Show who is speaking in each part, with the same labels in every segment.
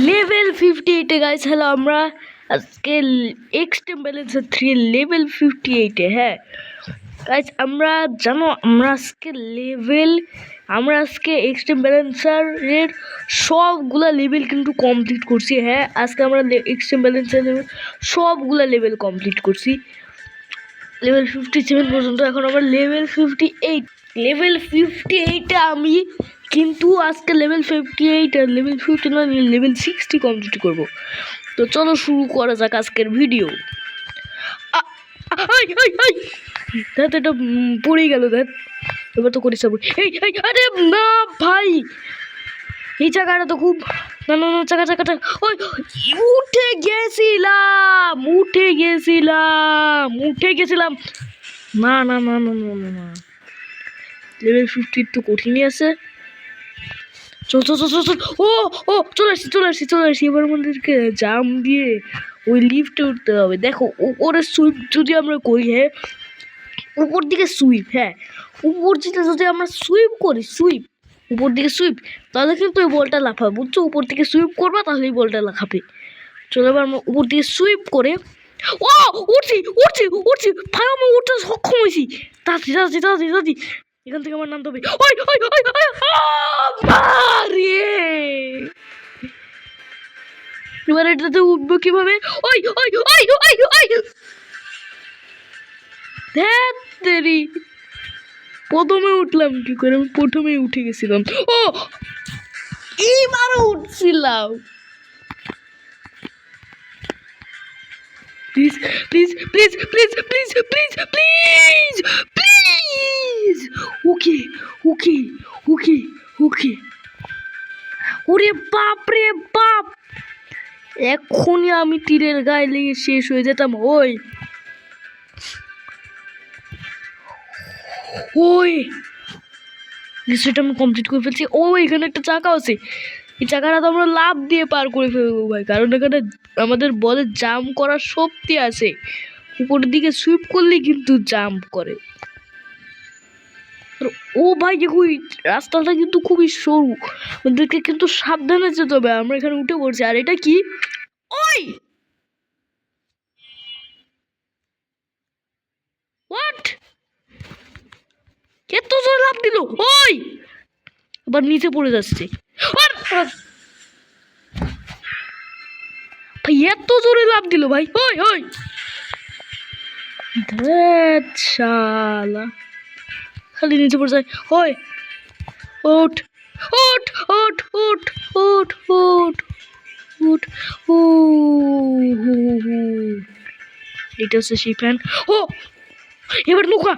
Speaker 1: Level 58 guys. Hello, আমরা আজকে extreme balancer 3 level 58 হ্যাঁ গাইস, আমরা জানো আমরা আজকে এক্সট্রিম ব্যালেন্সারের সবগুলা লেভেল কিন্তু কমপ্লিট করছি। হ্যাঁ, আজকে আমরা এক্সট্রিম ব্যালেন্সার সবগুলা লেভেল কমপ্লিট করছি লেভেল 57 পর্যন্ত। এখন আমরা লেভেল 58 আমি কিন্তু আজকে লেভেল 58 আর লেভেল 59 লেভেল 60 কমপ্লিট করব। তো চলো শুরু করা যাক আজকের ভিডিও। এটা পড়ে গেল। এবার তো করি সব। আরে না ভাই, এই জায়গাটা তো খুব না চাকাটা ওই উঠে গেছিলাম না লেভেল 50 তো কঠিনই আছে। চল ও চলে আসছি। এবার আমাদেরকে জাম দিয়ে ওই লিফটে উঠতে হবে। দেখো উপরে সুইপ যদি আমরা করি, হ্যাঁ উপর দিকে সুইপ, হ্যাঁ উপর দিকে যদি আমরা উপর দিকে সুইপ, তাহলে কিন্তু ওই বলটা লাফাবে, বুঝছো? উপর দিকে সুইপ করবা তাহলে এই বলটা লাফাবে। চলো এবার আমরা উপর দিকে সুইপ করে উঠছি ভাই, আমি উঠতে সক্ষম হয়েছি। তাড়াতাড়ি এখান থেকে আমার নামতে হবে। এবার এটাতে উঠবো কিভাবে? প্রথমে উঠলাম কি করে? আমি প্রথমেই উঠে গেছিলাম। এইবারও উঠছিলাম। Please okay. ওরে বাপ রে বাপ, এখনই আমি তীরের গায়ে লেগে শেষ হয়ে যেতাম। নিশ্চয়টা আমি কমপ্লিট করে ফেলছি। এখানে একটা চাকা আছে, এই চাকাটা তো আমরা লাফ দিয়ে পার করে ফেলবো ভাই, কারণ এখানে আমাদের বলে জাম্প করার শক্তি আছে। উপরের দিকে সুইপ করলেই কিন্তু জাম্প করে। ভাই দেখো, রাস্তাটা কিন্তু খুবই সরু, আমাদেরকে কিন্তু সাবধানে যেতে হবে। আমরা এখানে উঠে পড়ছি। আর এটা কি? এত জোর লাফ দিল, আবার নিচে পড়ে যাচ্ছে। ভাই এত জোরে লাফ দিল ভাই। শালা খালি নিচে পড়ে যায়। ওঠ এটা হচ্ছে সেই ফ্যান। এবার নৌকা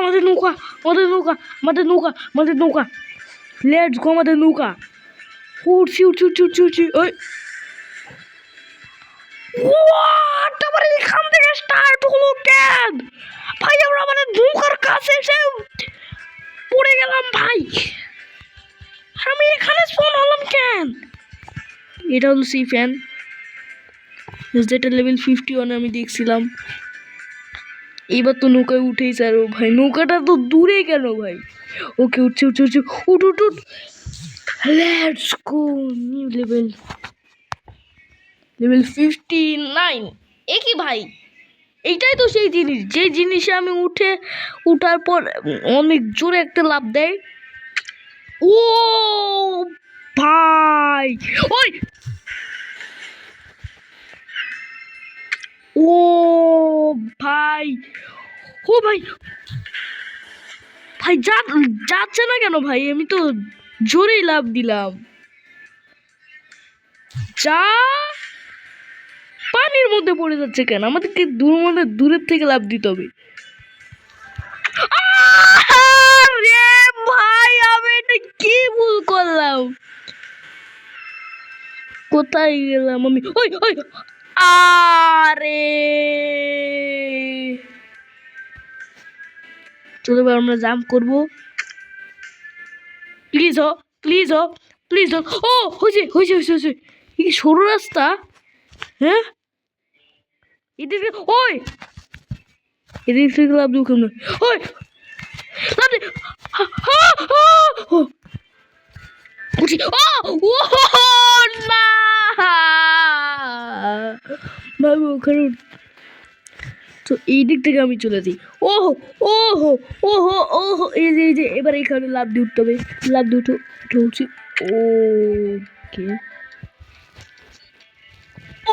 Speaker 1: আমাদের নৌকা লেটস গো, আমাদের নৌকা। উঠছি এখান থেকে স্টার্ট হলো কেন ভাই? আমরা আমাদের নৌকার কাছে এসে পড়ে গেলাম ভাই। আমি এখানে স্পন হলাম কেন? এটা হলো সি ফ্যান, যেটা লেভেল 51 আমি দেখছিলাম। এইবার তো নৌকায় উঠেই স্যার। ভাই নৌকাটা তো দূরে কেন ভাই? ওকে উঠছে উঠ লেটস গো, নিউ লেভেল 59। কি ভাই, এইটাই তো সেই জিনিস যে জিনিসে আমি উঠার পর অনেক জোরে একটা লাফ দেয়। ভাই ভাই যাচ্ছে না কেন ভাই? আমি তো জোরেই লাফ দিলাম। পানির মধ্যে পড়ে যাচ্ছে কেন? আমাদেরকে দূরের থেকে লাফ দিতে হবে। ভাই আমি এটা কি ভুল করলাম? কোথায় গেলাম আমি? আরে চলো এবার আমরা জাম্প করবো। প্লিজ হয়েছে। কি সরু রাস্তা, হ্যাঁ এদিকে থেকে লাভ দিব কেমন? উঠি। ও ও না ভাই ওখানে তো এই দিক থেকে আমি চলে যাই। ওহো ওহো ওহো ওহো এই যে এবার এখানে লাফ দিয়ে উঠতে হবে। লাফ দিয়ে উঠছি। ওকে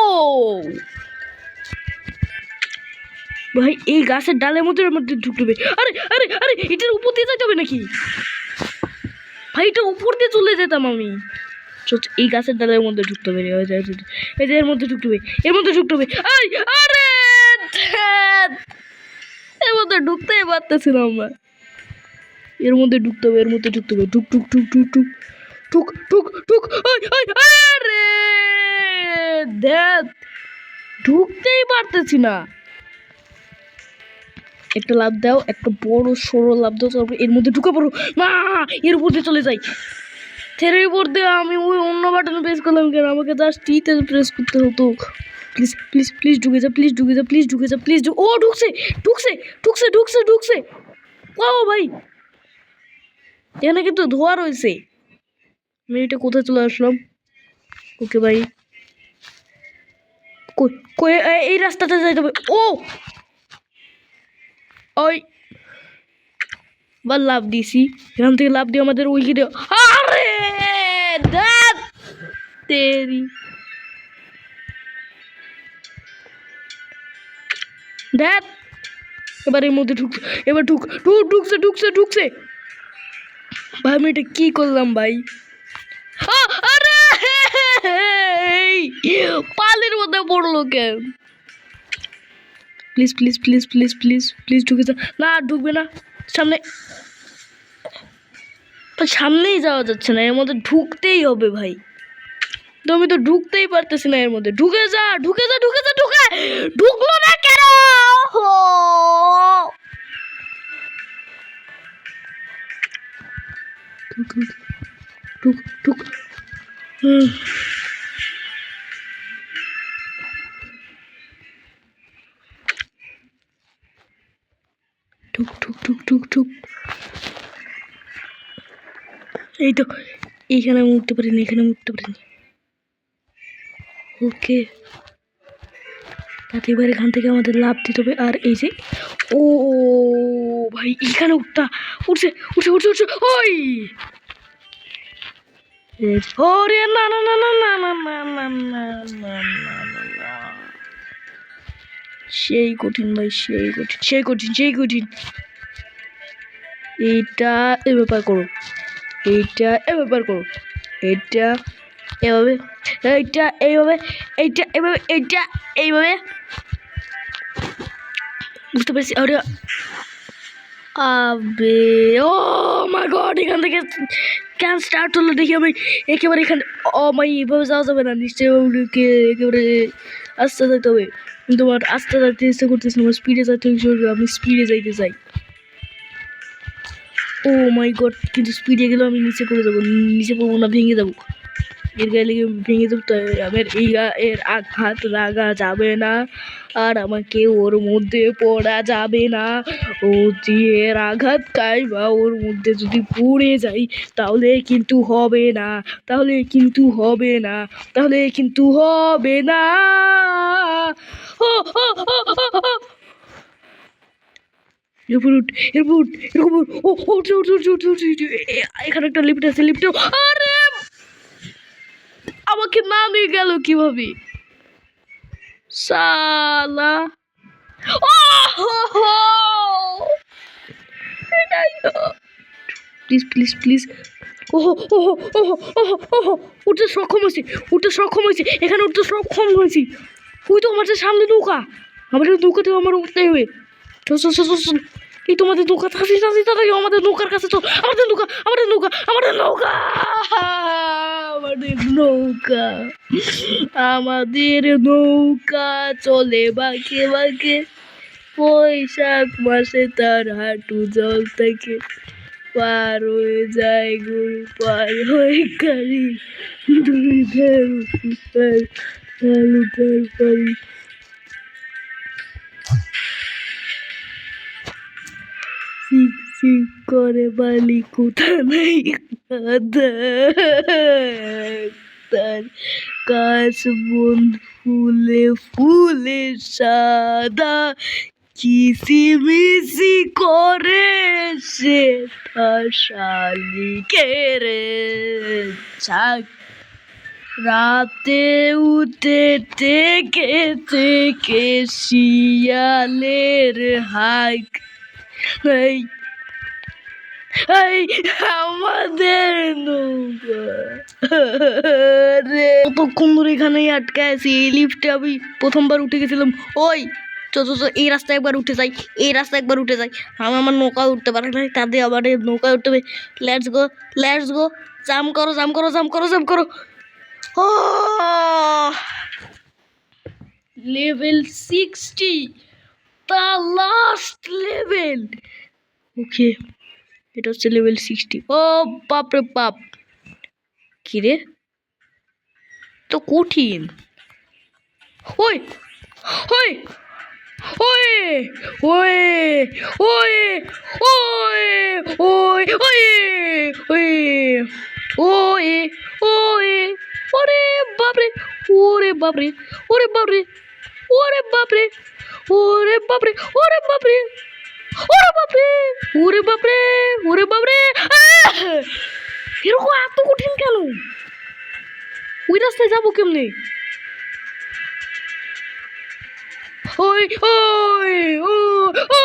Speaker 1: ও ভাই এই গাছের ডালের মধ্যে ঢুকতে হবে। আরে আরে আরে এটার উপর দিয়ে যেতে হবে নাকি ভাই? এটা উপর দিয়ে চলে যেতাম আমি। এই গাছের ডালের মধ্যে ঢুকতে হবে। এই যে এর মধ্যে ঢুকতে হবে। এর মধ্যে ঢুকতে হবে। আরে ধ্যাৎ, এর মধ্যে ঢুকতেই পারতেছিলাম আমরা। এর মধ্যে ঢুকতে হবে। এর মধ্যে ঢুকতে হবে। টুক টুক টুক টুক টুক টুক টুক টুক। আরে ধ্যাৎ, ঢুকতেই পারতেছি না। একটা লাফ দাও, একটা বড় সরো লাফ দাও, তারপর এর মধ্যে ঢুকে পড়ো না। এর উপর দিয়ে চলে যাই। থেরের উপর দিয়ে আমি ওই অন্য বাটনে প্রেস করলাম কেন? আমাকে জাস্ট টিতে প্রেস করতে হতো। প্লিজ প্লিজ প্লিজ ঢুকে যা, প্লিজ ঢুকে যা, প্লিজ ঢুকে যা, প্লিজ। ও ঢুকছে ঢুকছে ঢুকছে ঢুকছে ঢুকছে। ও ভাই এখানে কিন্তু ধোয়া রয়েছে। আমি এটা কোথায় চলে আসলাম? ওকে ভাই কই কই এই রাস্তাটা যাইতে হবে। ও ওই বা লাভ দিছি। এখান থেকে লাভ দিয়ে আমাদের উইকেটে। আরে ধ্যাৎ তেরি ধ্যাৎ। এবার এর মধ্যে ঢুকছে। এবার ঢুকছে ঢুকছে ঢুকছে। ভাই আমি এটা কি করলাম ভাই? আরে পালের মধ্যে পড়লো কেন? Please please please please please please ঢুকে যা। না ঢুকবে না। সামনে সামনেই যাওয়া যাচ্ছে না। এর মধ্যে ঢুকতেই হবে ভাই। তো আমি তো ঢুকতেই পারতেছি না এর মধ্যে। ঢুকে যা ঢুকে যা ঢুকে যা ঢুকে। ঢুকলো না কেন? ঢুক ঢুক ঢুক। ঢুক ঢুক ঢুক ঢুক ঢুক। এই তো এইখানে আমি উঠতে পারিনি, এখানে আমি উঠতে পারিনি। ওকে তাতে এবার এখান থেকে আমাদের লাভ দিতে হবে। আর এই যে ও ভাই এখানে উঠছে উঠছে উঠছে উঠছে। ওই ওরে না না না না না না না না না না না না। সেই কঠিন ভাই, সেই কঠিন সেই কঠিন সেই কঠিন। এইটা এ ব্যাপার করো, এইটা এ ব্যাপার করো, এইটা এভাবে, এইটা এইভাবে, এইটা এভাবে, এইটা এইভাবে। বুঝতে পারছি। আরে আবে ও মাই গড, এখান থেকে কেন স্টার্ট হলো দেখি আমি। একেবারে এখানে ও মাই এভাবে যাওয়া যাবে না নিশ্চয়ই। একেবারে আস্তে যেতে হবে। কিন্তু আমার আস্তে যাইতে ইচ্ছে করতেছে, আমার স্পিডে যাইতে হবে। আমি স্পিডে যাইতে চাই। ও মাই গড, কিন্তু স্পিডে গেলেও আমি নিচে পড়ে যাবো। নিচে পড়বো না, ভেঙে যাবো। এর গায়ে লেগে ভেঙে যাবো। আমার এর আঘাত লাগা যাবে না, আর আমাকে ওর মধ্যে পড়া যাবে না। ও এর আঘাত খাই বা ওর মধ্যে যদি পড়ে যাই তাহলে কিন্তু হবে না, তাহলে কিন্তু হবে না, তাহলে কিন্তু হবে না। ও ও ও ও এরপর এরপর এরকম ও উঠছে উঠছে উঠছে উঠছে উঠছে। এখানে একটা লিফট আছে, লিফট। আরে আমাকে নামিয়ে গেল কিভাবে সালা? ও প্লিজ প্লিজ প্লিজ। ওহো ওহো ওহো ওহো ওহো উঠতে সক্ষম হয়েছি, উঠতে সক্ষম হয়েছি, এখানে উঠতে সক্ষম হয়েছি। ওই তো আমাদের সামনে নৌকা, আমাদের নৌকাতেও আমার উঠতে হবে। চল চল চল চল। এই তোমাদের নৌকা, তাড়াতাড়ি আমাদের নৌকার কাছে চল। আমাদের নৌকা আমাদের নৌকা আমাদের নৌকা আমাদের নৌকা আমাদের নৌকা চলে বাঁকে বাঁকে। বৈশাখ মাসে তার হাঁটু জল থাকে, পার হয়ে যায় গরু, পার হয়ে গাড়ি, দুই ধার পার পারি। ঠিক করে বালি কোথা নেই তার কাশ মন ফুলে ফুলে সাদা কিসিমিসি করে সে তার শালিকের ছাগ রাতে উঠে থেকে থেকে শিয়ালের হাইক এই এই আমাদের নৌকা রে কতক্ষণ ধরে এখানেই আটকে আছি এই লিফটে আমি প্রথমবার উঠে গেছিলাম ওই চো চো চো এই রাস্তায় একবার উঠে যাই এই রাস্তায় একবার উঠে যাই আমি আমার নৌকা উঠতে পারি না তাদের আবার নৌকা উঠতে হবে লেটস গো জাম করো জাম করো জাম করো জাম করো ও level 60 the last level okay এটা হচ্ছে লেভেল 60 ও বাপরে বাপ কি রে তো কঠিন ওই ওই ওই ওই ওই ওই ওই ওই ওই ওই ওই ওরে বাপরে ওরে বাপরে ওরে বাপরে ওরে বাপরে ওরে বাপরে ওরে বাপরে ওরে বাপরে ওরে বাপরে ওরে বাপরে এরকম এত কঠিন কেন ওই রাস্তায় যাবো কেমনে ওই ওই ও ও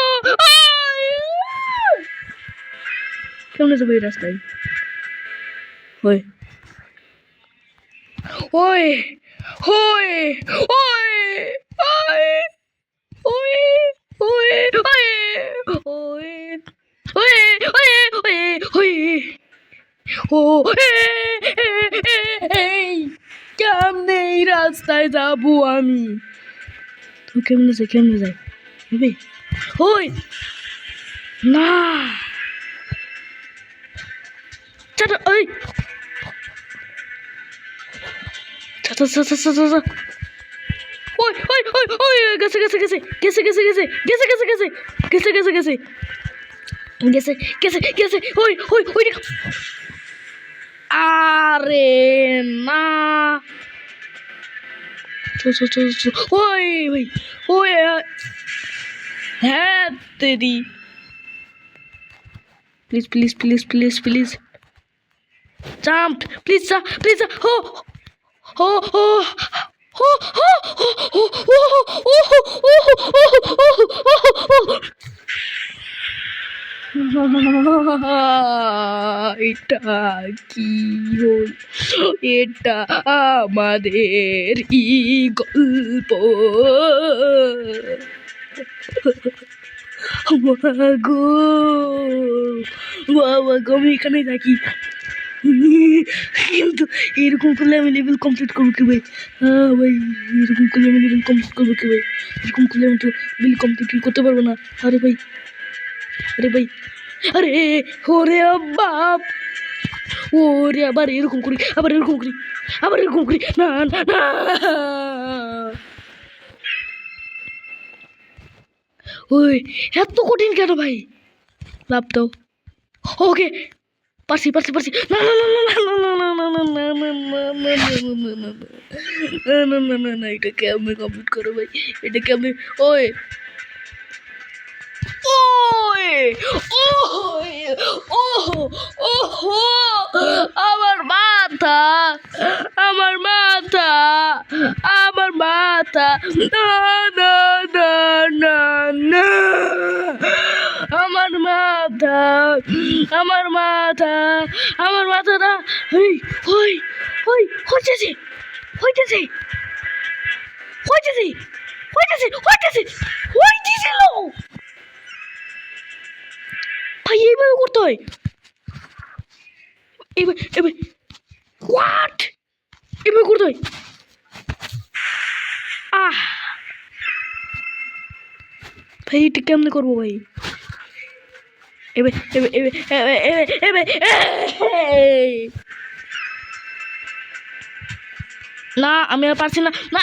Speaker 1: কেমনে যাবো এই রাস্তায় ওই ওই ওই ওই ওই ওই ওই ওই ওই ওই ওই ওই ও কেমনে এই রাস্তায় যাবো আমি তো কেমনে যাই হবে ওই না চাটা ওই চাটা চাটা চাটা ওই ওই ওই ওই গেছে গেছে গেছে গেছে গেছে গেছে গেছে গেছে গেছে গেছে গেছে গেছে গেছে গেছে গেছে ওই ওই ওই আরে না ওই ওই ওই হ্যাঁ তেরি please please please please please jump please please হো হো হো হো হো এটা কি হল এটা আমাদের ই গল্প গো বাবা গো আমি এখানে থাকি কিন্তু এরকম করলে আমি লেভেল কমপ্লিট করবো কি ভাই ভাই এরকম করলে আমি লেভেল কমপ্লিট করবো কি ভাই এরকম করলে আমি তো লেভেল কমপ্লিট করতে পারবো না আরে ভাই আরে ওরে বাপ ওরে আবার এরকম করি আবার এরকম করি না না না ওই এত কঠিন কেন ভাই লাভ দাও ওকে পারছি না না না না না না না না না না না না না এটা কেমনে কমপ্লিট করো ভাই এটা কেমনে ওই ওই ওই ওহো ওহো আমার মাথা আমার মাথা আমার মাথা না না না না না আমার মাথা আমার মাথা আমার মাথাটা ওই ওই ওই হইতেছে হইতেছে হইতেছে হইতেছে হইতেছে হইতেছিল ভাই এইভাবে করতে হয় এবার হোয়াট এভাবে করতে হয় ভাই এটা কেমনে করবো ভাই এবার না আমি আর পারছি না না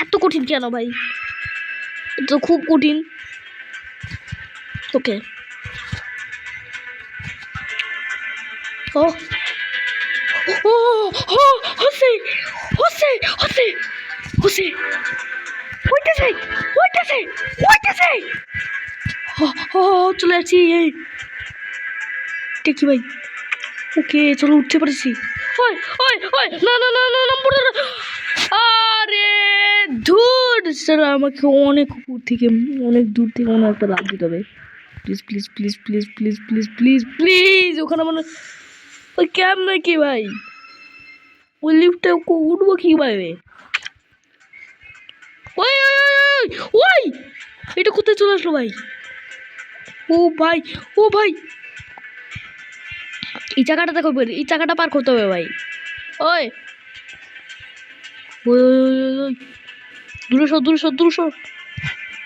Speaker 1: এত কঠিন কেন ভাই এটা তো খুব কঠিন ওকে ও ও ও হসে হসে হসে হসে হইতেছে হইতেছে হইতেছে ও ও চলে আসছি এই দেখি ভাই ওকে চলো উঠতে পারছি ওই ওই ওই না না না না না পড়ে না আরে ধুর স্যার আমাকে অনেক উপর থেকে অনেক দূর থেকে মনে একটা লাভ দিতে হবে please please please please please please please please ওখানে মানে ওই ক্যাব নাকি ভাই ওই লিফটে উঠবো কীভাবে ওই ওই ওই এটা কোথায় চলে আসলো ভাই ও ভাই ও ভাই এই জায়গাটা দেখো এই জায়গাটা পার করতে হবে ভাই ওই ওই ওই দূরে সর দূরে সর দূরে সর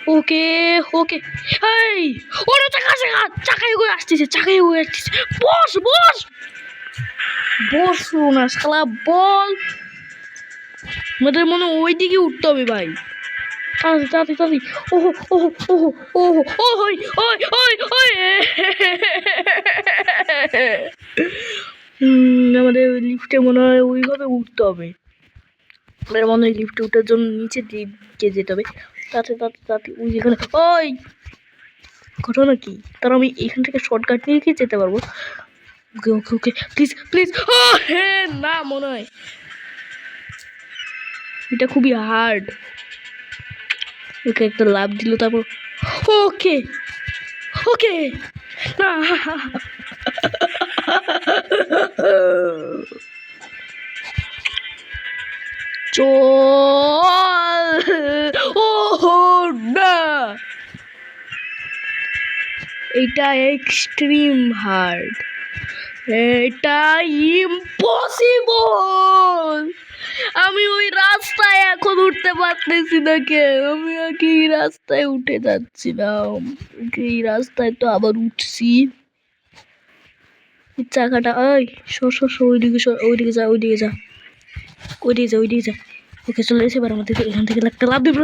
Speaker 1: ওকে ওকে এই ওরে চাকা চাকা চাকায় হয়ে আসতেছে চাকায় হয়ে আসতেছে বস বস বস না শালা বল আমাদের মনে ওই দিকে উঠতে হবে ভাই তাড়াতাড়ি তাড়াতাড়ি তাড়াতাড়ি ওহো ওহো ওহো ওহো ও ওই ওই ওই ওই আমাদের লিফটে মনে হয় ওইভাবে উঠতে হবে আমাদের মনে হয় লিফটে উঠার জন্য নিচে দিকে যেতে হবে তাড়াতাড়ি তাড়াতাড়ি তাড়াতাড়ি ওই যেখানে ওই ঘটনা কি তার আমি এখান থেকে শর্টকাট নিয়ে কি যেতে পারবো ওকে ওকে ওকে প্লিজ প্লিজ ও হে না মনে হয় এটা খুবই হার্ড ওকে একটা লাভ দিল তারপর ওকে ওকে না চল ও না এটা এক্সট্রিম হার্ড এটা ইম্পসিবল আমি ওই রাস্তায় এখন উঠতে পারতেছি না কে আমি আগে এই রাস্তায় উঠে যাচ্ছিলাম এই রাস্তায় তো আবার উঠছি চাকাটা ওই ওইদিকে ওইদিকে যা ওইদিকে যা ওইদিকে যা ওইদিকে যা ওকে চলে এসে এবার আমাদের এখান থেকে একটা লাভ দিব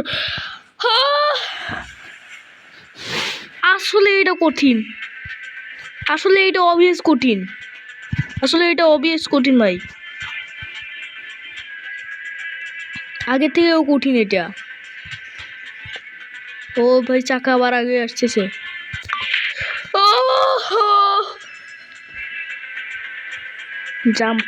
Speaker 1: আসলে এটা কঠিন আসলে এটা অবভিয়াস কঠিন আসলে এটা অবভিয়াস কঠিন ভাই আগে থেকেও কঠিন এটা ও ভাই চাকা আবার আগে আসছে ও জাম্প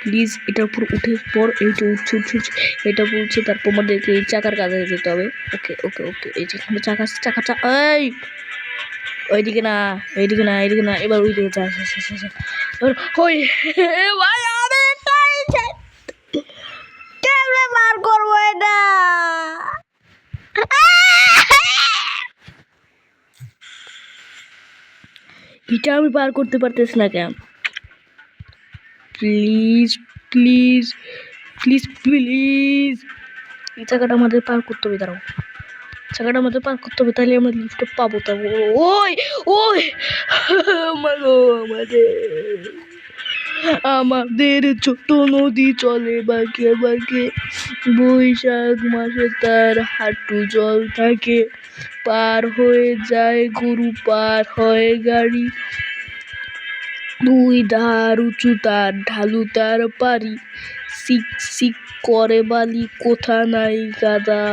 Speaker 1: প্লিজ এটার উপর উঠে পর এইটা উঠছে উঠছে উঠছে এটা বলছে তারপর আমাদেরকে এই চাকার কাছে যেতে হবে ওকে ওকে ওকে এই যেখানে চাকাটা এই ওইদিকে না এইদিকে না এইদিকে না এবার ওইদিকে যা এবার ওই ভাই আমি কেমনে পার করবো এটা এটা আমি পার করতে পারতেছি না কেন প্লিজ প্লিজ প্লিজ প্লিজ এই জায়গাটা আমাদের পার করতে হবে দাঁড়াও জায়গাটা আমাদের পার করতে হবে তাহলে আমরা লিফটে পাবো তারপর ওই ওই আমাদের ছোট নদী চলে বাঁকে বাঁকে বৈশাখ মাসে তার হাঁটু জল থাকে পার হয়ে যায় গরু পার হয় গাড়ি দুই ধার উঁচু তার ঢালু তার পারি সিক সিক করে বালি কোথা নাই গাদা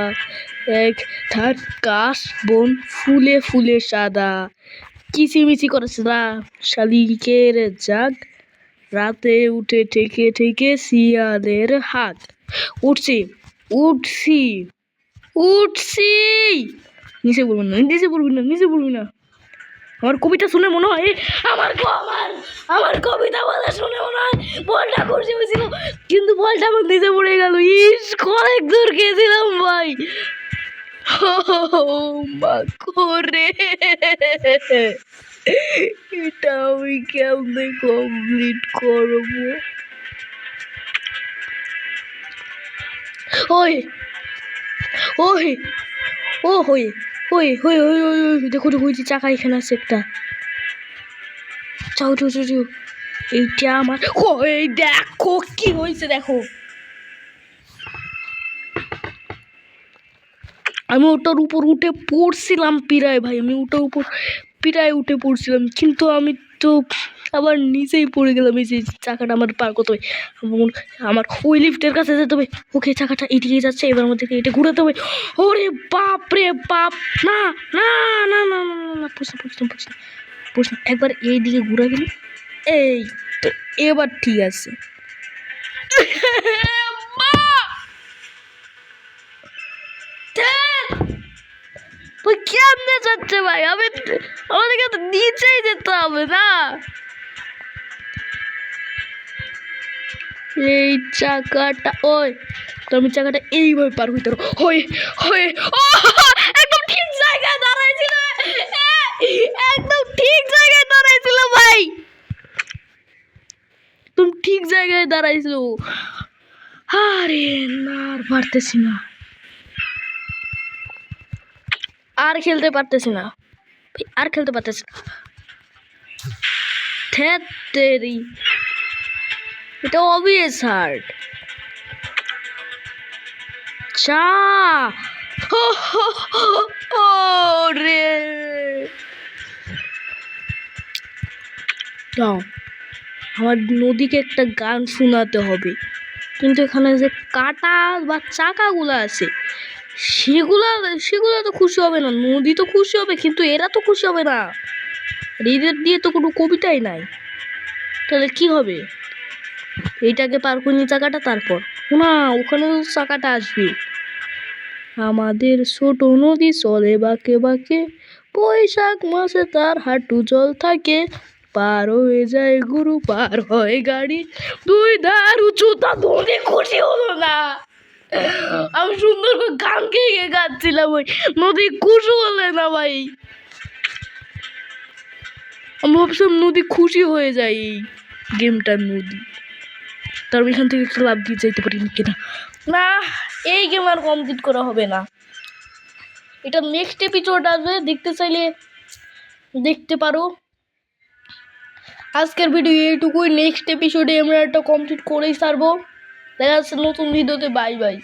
Speaker 1: এক ধার কাশ বন ফুলে ফুলে সাদা কিচিমিচি করেছে না শালিকের জাগ রাতে উঠে ঠেকে ঠেকে শিয়ালের হাত উঠছি উঠছি উঠছি নিচে বলবি না নিচে বলবি না নিচে বলবি না আমার কবিতা শুনে মনে হয় আমার কবিতা বলা শুনে মনে হয় বলটা করছে হয়েছিল কিন্তু বলটা আমার নিচে পড়ে গেল ইস অনেক দূর গেছিলাম ভাই মা করে এটা আমি কেমনে কমপ্লিট করবো ওই ওই ও হই ওই হই ওই ওই দেখো দেখো চাকা এখানে আছে একটা চাও চাও চাও এইটা আমার ওই দেখো কি হয়েছে দেখো আমি ওটার উপর উঠে পড়ছিলাম পিরায় ভাই আমি ওটার উপর পিরায় উঠে পড়ছিলাম কিন্তু আমি তো আবার নিচেই পড়ে গেলাম। এই যে চাকাটা আমার পার করতে হবে, আমার ওই লিফটের কাছে যেতে হবে। ওকে, চাকাটা এদিকে যাচ্ছে, এবার আমাদেরকে এটা ঘুরাতে হবে। ওরে বাপ রে বাপ, না না না না না না না, বুঝলাম একবার এইদিকে ঘুরা গেল। এই তো এবার ঠিক আছে। ওই কেমনে যাচ্ছে ভাই? আমাদেরকে তো নিচেই যেতে হবে না? এই চাকাটা, ওই তুমি চাকাটা এইভাবে পার হইতে পারো। হয়ে হয়ে ও একদম ঠিক জায়গায় দাঁড়াইছিল, একদম ঠিক জায়গায় দাঁড়াইছিল ভাই, তুমি ঠিক জায়গায় দাঁড়াইছিল। আরে না, আর পারতেছি না, আর খেলতে পারতেছি না, আর খেলতে পারতেছি না। ধ্যাৎ তেরি, এটা অবভিয়াস হার্ড। চা ও রে, দাও আমার নদীকে একটা গান শোনাতে হবে। কিন্তু এখানে যে কাটা বা চাকাগুলো আছে সেগুলা সেগুলো তো খুশি হবে না। নদী তো খুশি হবে, কিন্তু এরা তো খুশি হবে না। এদের দিয়ে তো কোনো কবিতাই নাই, তাহলে কি হবে? এইটাকে পার করে নিয়ে চাকাটা, তারপর না ওখানে চাকাটা আসবে। আমাদের ছোট নদী চলে বাঁকে বাঁকে, বৈশাখ মাসে তার হাঁটু জল থাকে, পার হয়ে যায় গুরু, পার হয় গাড়ি, দুই ধার উঁচু, তা নদী খুশি হলো না। আমি সুন্দর করে গান গেয়ে গাচ্ছিলাম, ওই নদী খুশি হলে না ভাই। আমি ভাবছিলাম নদী খুশি হয়ে যায় এই গেমটার নদী, তার এখান থেকে ক্লাব দিয়ে যাইতে পারি কিনা। না, এই গেম আর কমপ্লিট করা হবে না। এটা নেক্সট এপিসোড আসবে, দেখতে চাইলে দেখতে পারো। আজকের ভিডিও এইটুকুই, নেক্সট এপিসোডে আমরা একটা কমপ্লিট করেই ছাড়বো। দেখা যাচ্ছে নতুন ভিডিওতে। Bye bye.